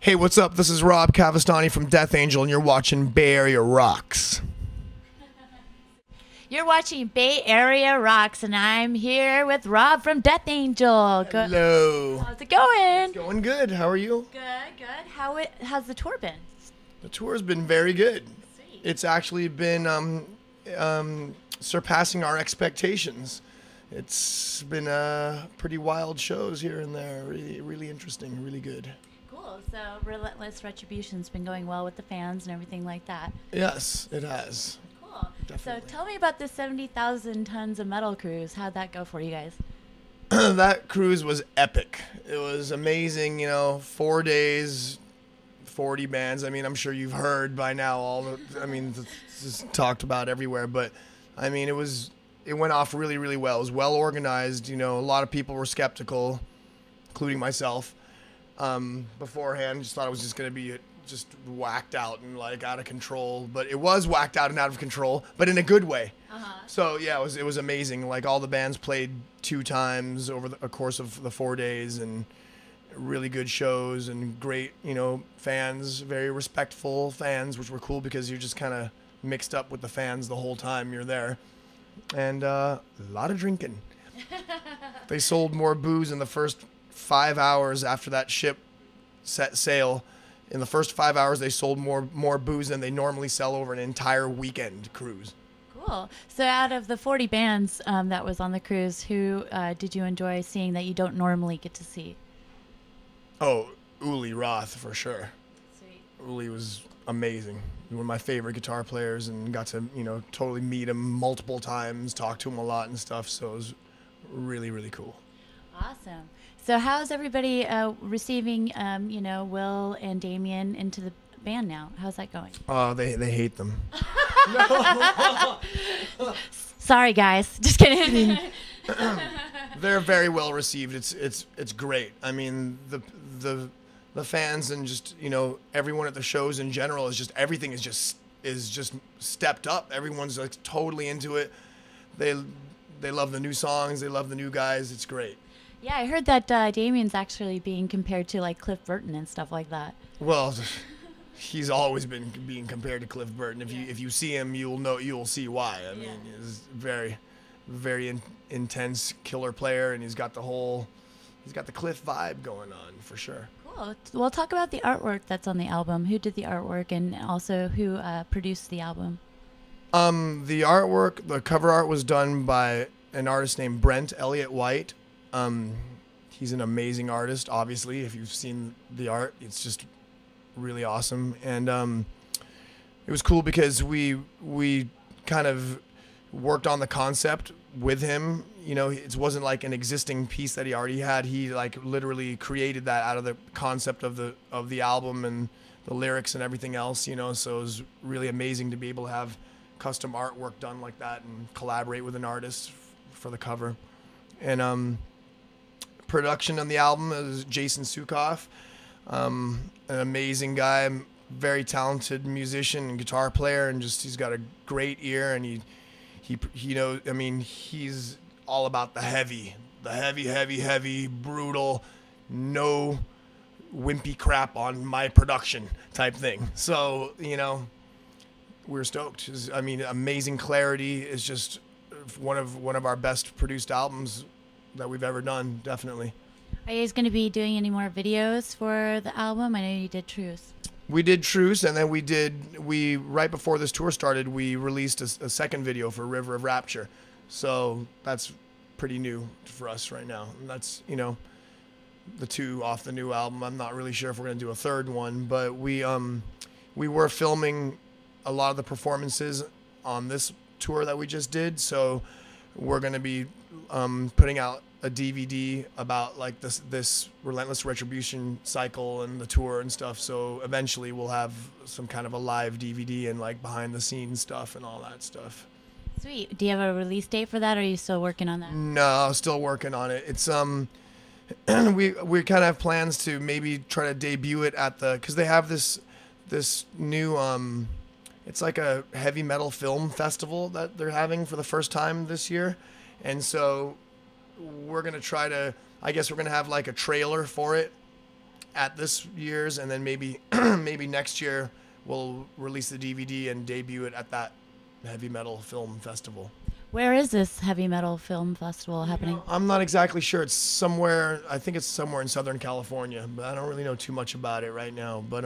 Hey, what's up? This is Rob Cavestany from Death Angel, and you're watching Bay Area Rocks. You're watching Bay Area Rocks, and I'm here with Rob from Death Angel. Hello. How's it going? It's going good. How are you? Good. How's the tour been? The tour's been very good. Sweet. It's actually been surpassing our expectations. It's been pretty wild shows here and there. Really, really interesting. Really good. Cool. So Relentless Retribution's been going well with the fans and everything like that. Yes, it has. Cool. Definitely. So tell me about the 70,000 tons of metal cruise. How'd that go for you guys? That cruise was epic. It was amazing. 4 days, 40 bands. I mean, I'm sure you've heard by now this is talked about everywhere, but I mean, it went off really, really well. It was well organized. A lot of people were skeptical, including myself. Beforehand, just thought it was just going to be just whacked out and like out of control, but it was whacked out and out of control, but in a good way. So yeah, it was amazing. Like all the bands played 2 times over the course of the 4 days, and really good shows and great, fans, very respectful fans, which were cool because you're just kind of mixed up with the fans the whole time you're there, and a lot of drinking. They sold more booze in the first 5 hours after that ship set sail. In the first 5 hours, they sold more booze than they normally sell over an entire weekend cruise. Cool. So out of the 40 bands that was on the cruise, who did you enjoy seeing that you don't normally get to see? Oh, Uli Roth for sure. Sweet. Uli was amazing. One of my favorite guitar players, and got to totally meet him multiple times, talk to him a lot and stuff. So it was really, really cool. Awesome. So how's everybody receiving, Will and Damien into the band now? How's that going? Oh, they hate them. Sorry, guys. Just kidding. They're very well received. It's great. I mean, the fans and just everyone at the shows in general is just everything is just stepped up. Everyone's like totally into it. They love the new songs. They love the new guys. It's great. Yeah, I heard that Damien's actually being compared to like Cliff Burton and stuff like that. Well, he's always been being compared to Cliff Burton. If you see him, you'll see why. I mean, he's very, very intense killer player, and he's got the Cliff vibe going on for sure. Cool. Well, talk about the artwork that's on the album. Who did the artwork, and also who produced the album? The artwork, the cover art was done by an artist named Brent Elliott White. He's an amazing artist, obviously. If you've seen the art, it's just really awesome. And it was cool because we kind of worked on the concept with him. It wasn't like an existing piece that he already had. He like literally created that out of the concept of the album and the lyrics and everything else, so it was really amazing to be able to have custom artwork done like that and collaborate with an artist for the cover. And production on the album is Jason Sukoff, an amazing guy, very talented musician and guitar player, and just he's got a great ear, and he knows. I mean, he's all about the heavy, brutal, no wimpy crap on my production type thing. So we're stoked. I mean, amazing clarity is just one of our best produced albums that we've ever done, definitely. Are you guys going to be doing any more videos for the album? I know you did Truce. We did Truce, and then we right before this tour started, we released a second video for River of Rapture. So that's pretty new for us right now. And that's, the 2 off the new album. I'm not really sure if we're going to do a third one, but we were filming a lot of the performances on this tour that we just did. So we're going to be putting out a DVD about like this Relentless Retribution cycle and the tour and stuff. So eventually we'll have some kind of a live DVD and like behind the scenes stuff and all that stuff. Sweet. Do you have a release date for that, or are you still working on that? No, still working on it. It's we kind of have plans to maybe try to debut it at because they have this new it's like a heavy metal film festival that they're having for the first time this year. And so we're going to try to, I guess we're going to have like a trailer for it at this year's, and then maybe maybe next year we'll release the DVD and debut it at that heavy metal film festival. Where is this heavy metal film festival happening? I'm not exactly sure. It's somewhere. I think it's somewhere in Southern California, but I don't really know too much about it right now. But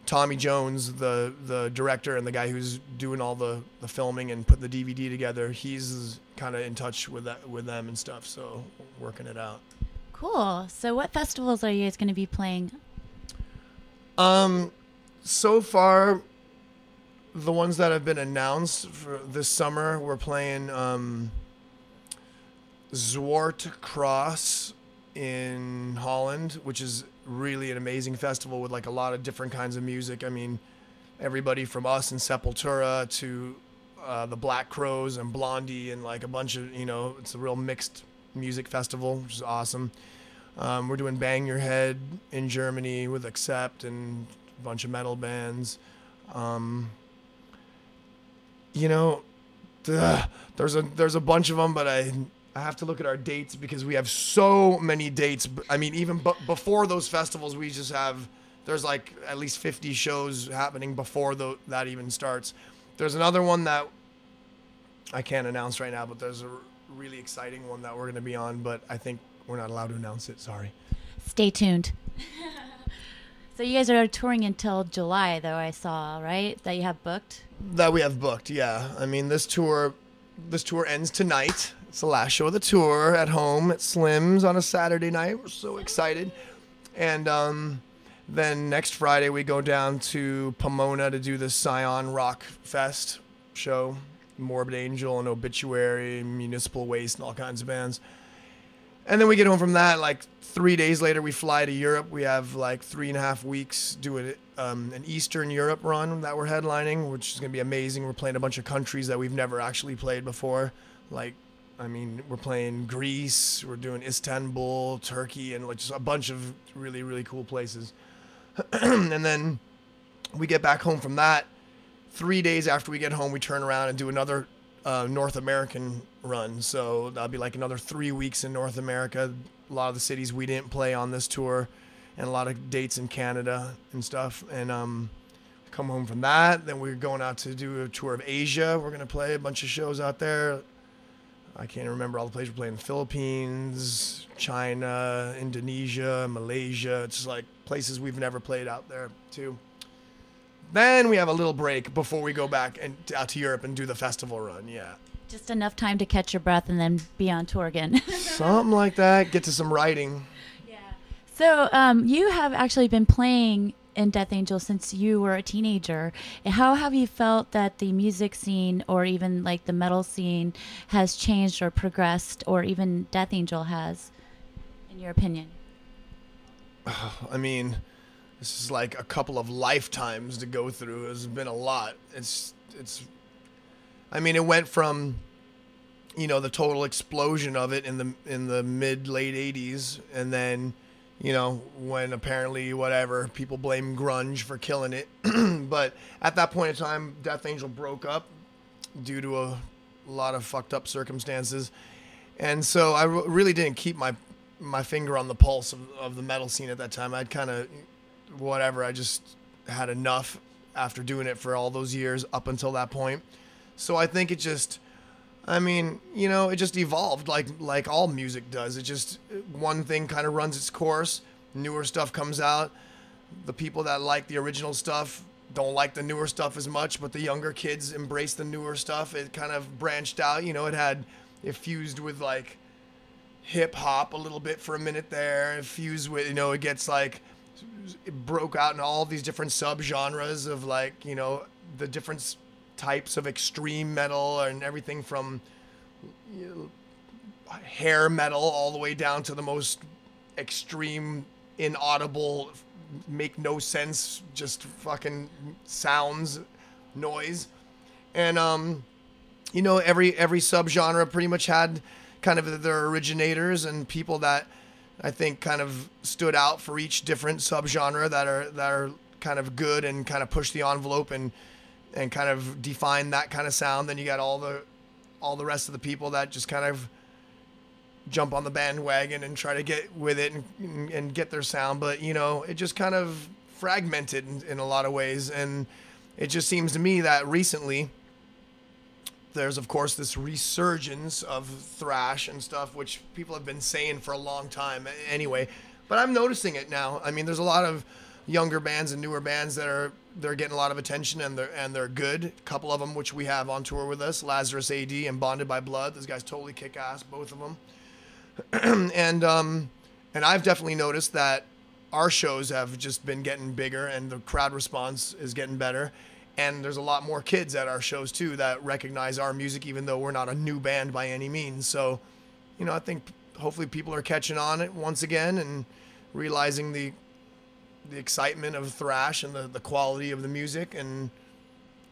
Tommy Jones, the director and the guy who's doing all the filming and putting the DVD together, he's kind of in touch with them and stuff. So working it out. Cool. So what festivals are you guys going to be playing? So far, the ones that have been announced for this summer, we're playing Zwart Cross in Holland, which is really an amazing festival with like a lot of different kinds of music. I mean, everybody from us and Sepultura to the Black Crowes and Blondie and like a bunch of, it's a real mixed music festival, which is awesome. We're doing Bang Your Head in Germany with Accept and a bunch of metal bands. There's a bunch of them, but I have to look at our dates because we have so many dates. I mean, even before those festivals, there's like at least 50 shows happening before that even starts. There's another one that I can't announce right now, but there's a really exciting one that we're going to be on, but I think we're not allowed to announce it. Sorry. Stay tuned. So you guys are touring until July, though, I saw, right? That you have booked? That we have booked, yeah. I mean, this tour ends tonight. It's the last show of the tour at home at Slim's on a Saturday night. We're so excited. And then next Friday we go down to Pomona to do the Scion Rock Fest show. Morbid Angel and Obituary, Municipal Waste, and all kinds of bands. And then we get home from that, like 3 days later, we fly to Europe. We have like 3.5 weeks doing an Eastern Europe run that we're headlining, which is going to be amazing. We're playing a bunch of countries that we've never actually played before. Like, I mean, we're playing Greece, we're doing Istanbul, Turkey, and like just a bunch of really, really cool places. And then we get back home from that. 3 days after we get home, we turn around and do another North American run. So that'll be like another 3 weeks in North America. A lot of the cities we didn't play on this tour, and a lot of dates in Canada and stuff. And come home from that, then we're going out to do a tour of Asia. We're going to play a bunch of shows out there. I can't remember all the places we're playing. The Philippines, China, Indonesia, Malaysia. It's like places we've never played out there too. Then we have a little break before we go back and out to Europe and do the festival run. Yeah. Just enough time to catch your breath and then be on tour again. Something like that. Get to some writing. Yeah. So you have actually been playing in Death Angel since you were a teenager. How have you felt that the music scene or even like the metal scene has changed or progressed, or even Death Angel has, in your opinion? I mean, this is like a couple of lifetimes to go through. It's been a lot. I mean, it went from, the total explosion of it in the late 80s, and then, when apparently people blame grunge for killing it. But at that point in time, Death Angel broke up due to a lot of fucked up circumstances. And so I really didn't keep my finger on the pulse of the metal scene at that time. I'd kind of, I just had enough after doing it for all those years up until that point. So I think it just evolved like all music does. It just, one thing kind of runs its course. Newer stuff comes out. The people that like the original stuff don't like the newer stuff as much, but the younger kids embrace the newer stuff. It kind of branched out. It fused with like hip hop a little bit for a minute there. It fused with, it gets like, it broke out in all these different subgenres of like, the different types of extreme metal and everything from hair metal all the way down to the most extreme, inaudible, make no sense, just fucking sounds, noise. And, every subgenre pretty much had kind of their originators and people that I think kind of stood out for each different subgenre that are kind of good and kind of push the envelope and kind of define that kind of sound. Then you got all the rest of the people that just kind of jump on the bandwagon and try to get with it and get their sound. But, you know, it just kind of fragmented in a lot of ways. And it just seems to me that recently there's, of course, this resurgence of thrash and stuff, which people have been saying for a long time anyway. But I'm noticing it now. I mean, there's a lot of younger bands and newer bands they're getting a lot of attention, and they're good. A couple of them which we have on tour with us, Lazarus AD and Bonded by Blood. Those guys totally kick ass, both of them. And I've definitely noticed that our shows have just been getting bigger, and the crowd response is getting better. And there's a lot more kids at our shows too that recognize our music, even though we're not a new band by any means. So, you know, I think hopefully people are catching on it once again and realizing the excitement of thrash and the quality of the music. And,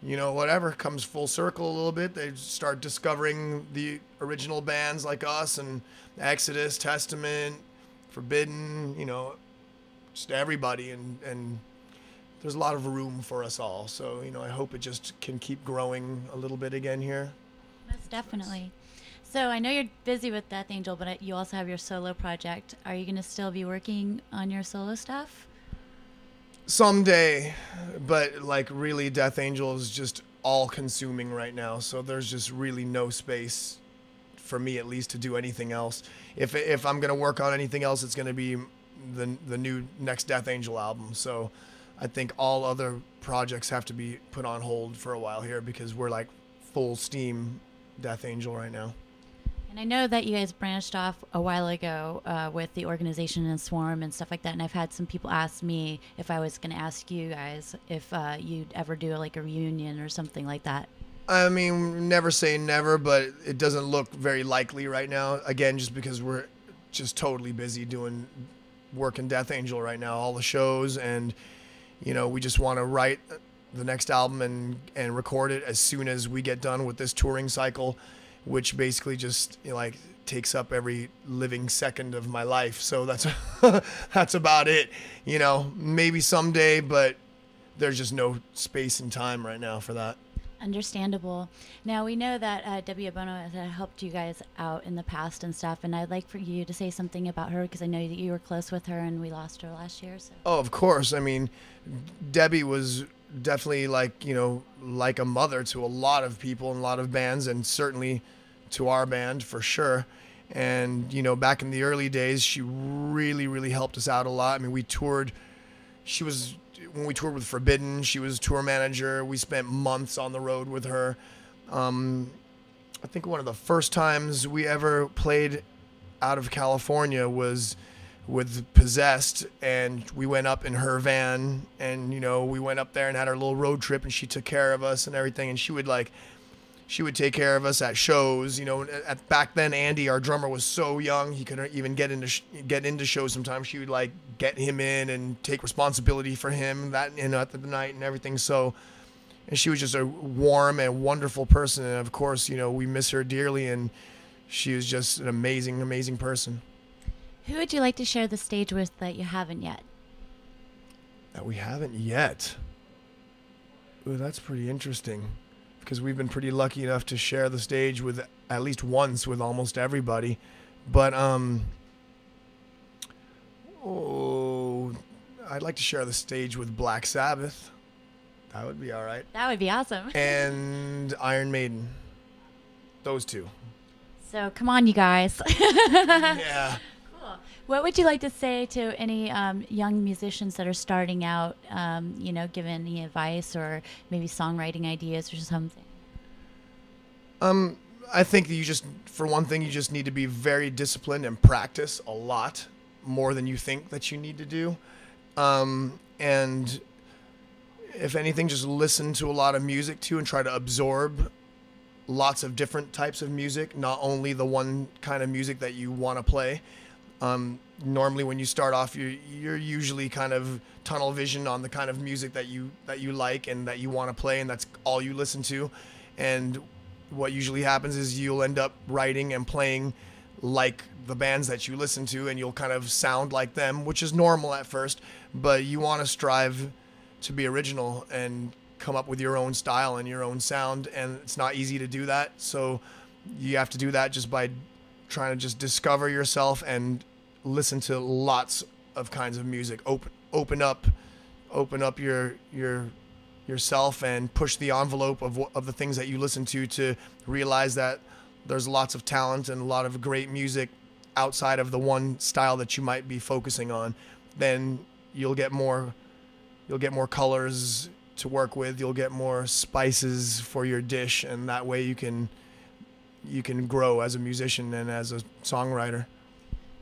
you know, whatever comes full circle a little bit, they start discovering the original bands like us and Exodus, Testament, Forbidden, you know, just everybody. And there's a lot of room for us all. So, you know, I hope it just can keep growing a little bit again here. Most definitely. So I know you're busy with Death Angel, but you also have your solo project. Are you going to still be working on your solo stuff? Someday, but like really Death Angel is just all consuming right now. So there's just really no space for me, at least, to do anything else. If I'm going to work on anything else, it's going to be the new next Death Angel album. So I think all other projects have to be put on hold for a while here because we're like full steam Death Angel right now. And I know that you guys branched off a while ago with the organization and Swarm and stuff like that. And I've had some people ask me if I was going to ask you guys if you'd ever do like a reunion or something like that. I mean, never say never, but it doesn't look very likely right now. Again, just because we're just totally busy doing work in Death Angel right now, all the shows, and, you know, we just want to write the next album and record it as soon as we get done with this touring cycle, which basically just, you know, like takes up every living second of my life. So that's that's about it. You know, maybe someday, but there's just no space and time right now for that. Understandable. Now, we know that Debbie Abono has helped you guys out in the past and stuff, and I'd like for you to say something about her because I know that you were close with her and we lost her last year. So. Oh, of course. I mean, Debbie was definitely like, you know, like a mother to a lot of people and a lot of bands, and certainly to our band for sure. And, you know, back in the early days, she really, really helped us out a lot. I mean, we toured, when we toured with Forbidden, she was tour manager. We spent months on the road with her. I think one of the first times we ever played out of California was with Possessed, and we went up in her van, and, you know, we went up there and had our little road trip, and she took care of us and everything. And she would take care of us at shows. You know, back then, Andy, our drummer, was so young he couldn't even get into shows. Sometimes she would like get him in and take responsibility for him at the night and everything. So, and she was just a warm and wonderful person. And of course, you know, we miss her dearly, and she was just an amazing, amazing person. Who would you like to share the stage with that you haven't yet? That we haven't yet? Ooh, that's pretty interesting. Because we've been pretty lucky enough to share the stage with at least once with almost everybody. But I'd like to share the stage with Black Sabbath. That would be all right. That would be awesome. And Iron Maiden. Those two. So come on, you guys. Yeah. Cool. What would you like to say to any young musicians that are starting out, you know, give any advice or maybe songwriting ideas or something? I think that for one thing, you just need to be very disciplined and practice a lot more than you think that you need to do. And if anything, just listen to a lot of music too and try to absorb lots of different types of music, not only the one kind of music that you want to play. Normally when you start off, you're usually kind of tunnel vision on the kind of music that you like and that you want to play, and that's all you listen to. And what usually happens is you'll end up writing and playing like the bands that you listen to, and you'll kind of sound like them, which is normal at first, but you want to strive to be original and come up with your own style and your own sound, and it's not easy to do that. So you have to do that just by trying to just discover yourself and listen to lots of kinds of music. Open up yourself and push the envelope of the things that you listen to realize that there's lots of talent and a lot of great music outside of the one style that you might be focusing on. Then you'll get more colors to work with. You'll get more spices for your dish, and that way you can grow as a musician and as a songwriter.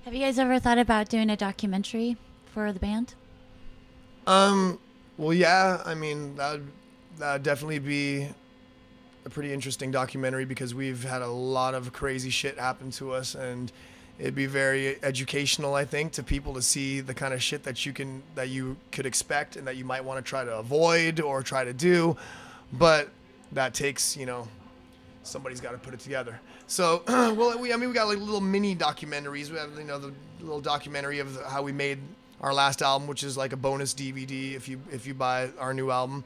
Have you guys ever thought about doing a documentary for the band? Well, yeah. I mean, that'd definitely be a pretty interesting documentary because we've had a lot of crazy shit happen to us, and it'd be very educational, I think, to people to see the kind of shit that you could expect and that you might want to try to avoid or try to do, but that takes, somebody's got to put it together. So, well, we got like little mini documentaries. We have, the little documentary of how we made our last album, which is like a bonus DVD if you buy our new album.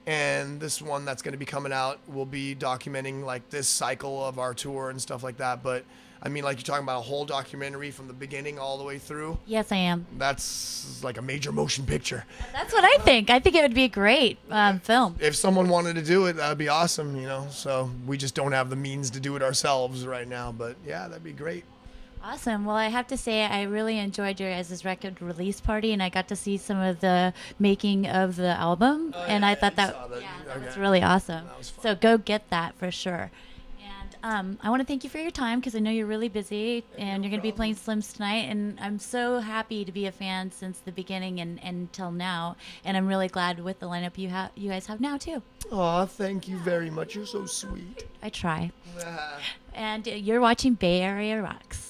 And this one that's going to be coming out will be documenting like this cycle of our tour and stuff like that. But I mean, like, you're talking about a whole documentary from the beginning all the way through. Yes, I am. That's like a major motion picture. That's what I think. I think it would be a great film. If someone wanted to do it, that'd be awesome, So we just don't have the means to do it ourselves right now. But yeah, that'd be great. Awesome. Well, I have to say I really enjoyed your guys' record release party, and I got to see some of the making of the album, and I thought that was really awesome. That was fun. So go get that for sure. And I want to thank you for your time because I know you're really busy, and you're going to be playing Slims tonight, and I'm so happy to be a fan since the beginning and until now, and I'm really glad with the lineup you guys have now too. Aw, thank you very much. You're so sweet. I try. And you're watching Bay Area Rocks.